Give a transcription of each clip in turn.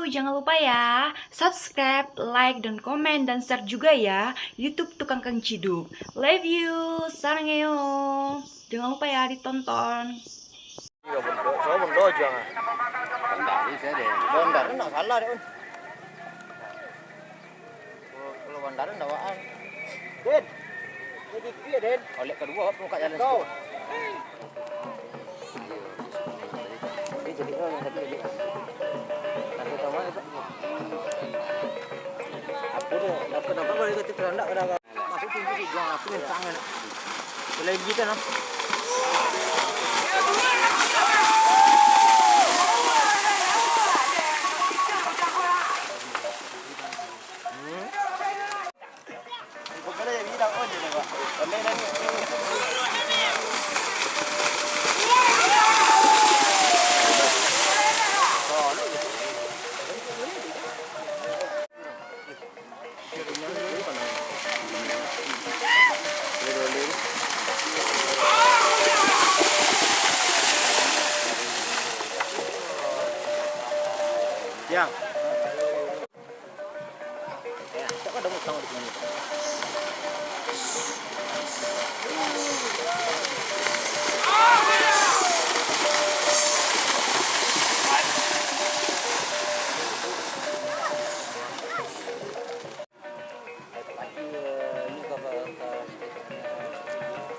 jangan lupa ya, subscribe, like, dan komen, dan share juga ya YouTube Tukang Kang Ciduk. Love you, sarangeo. Jangan lupa ya ditonton. Bondar saya deh. Bondar enggak salah deh, Un. Kalau bondar enggak waan. Den. Jadi dia, Den. Oleh kedua buka jalan situ. Ini jadi yang tapi jadi. Nanti tahu itu. Aku tuh dapat boleh ikut terandak ada masuk tinggi sih gua aku yang tangan. Boleh gitu nah. Yang. Ya, coba dong utang di sini.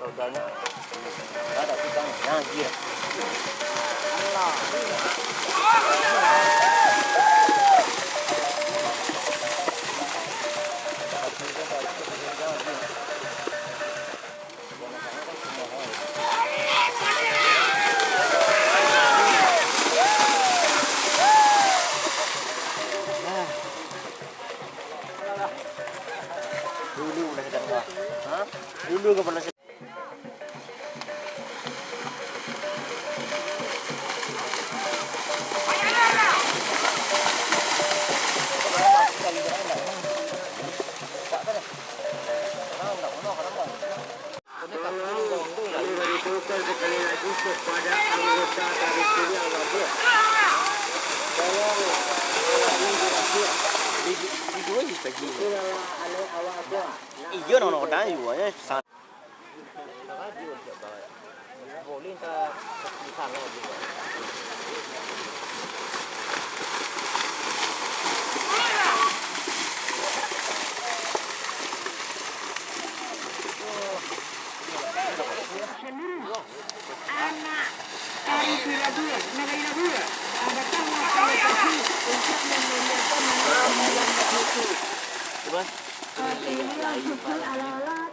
Saudaranya ada utangnya, dia. Allah. Dulu udah sedang wah. Hah? Dulu ke pernah sekali lagi kepada anggota dari sini Alabama. Di dua bisa gini. Iya, nono dah juga ya. Boleh tak di sana juga. Anak dari Sirabula, Nagayabula, datang lokasi untuk menanyakan mengenai itu. Coba. Inilah suku alat-alat.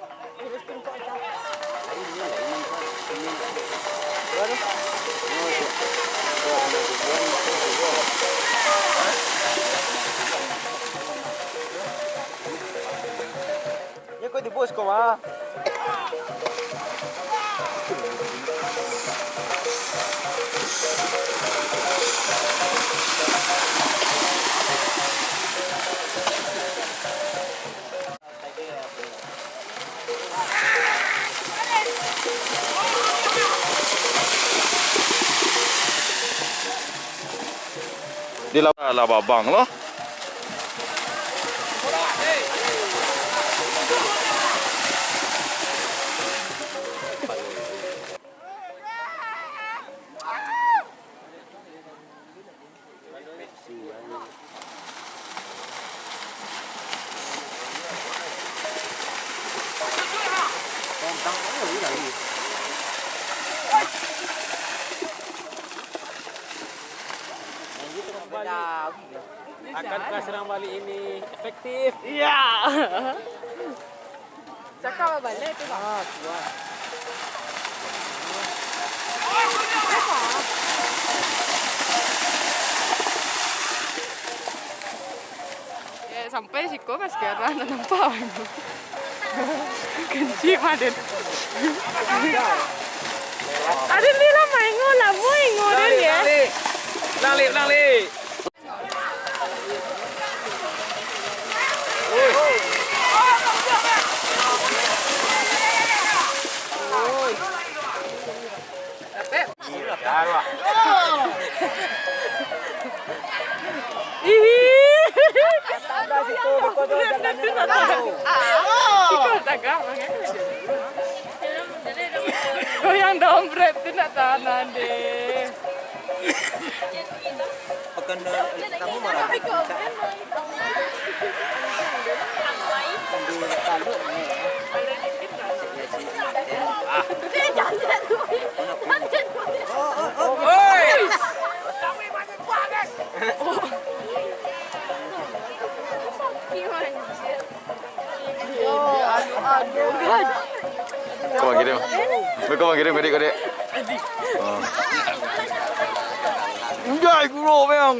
Ya kau di bos kau mah. Di Lababang loh. Akankah serang balik ini efektif? Iya. Cakap balik tu Bang. Kuat. Sampai siko mas kira na nampak. Kenci maden. Ada nila maingo lah, maingo dia. Lali. Tanda situ beko tu jangan. Goyang dompet tu nak tahan deh. Pekan kamu marah. Kau bang kirim. Kau bang kirim kodek. Oh. Enggak, aku roh bang.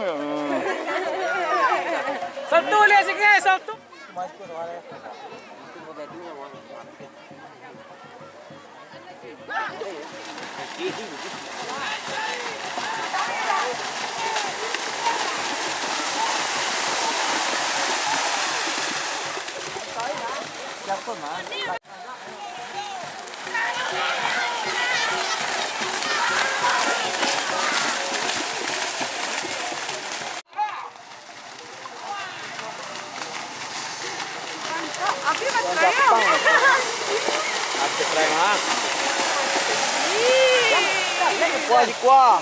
Satu lihat sikit, satu. Kuah di kuah.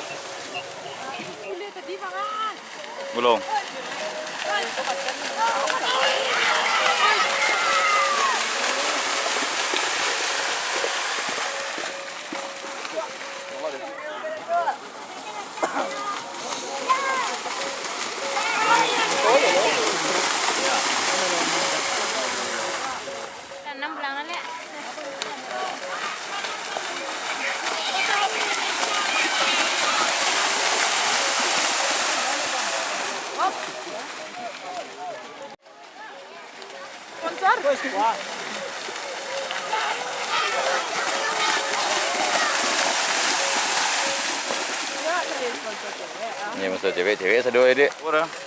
Belum. Tanam belangan ya. Ini masa cewek-cewek sedua dia. Orang.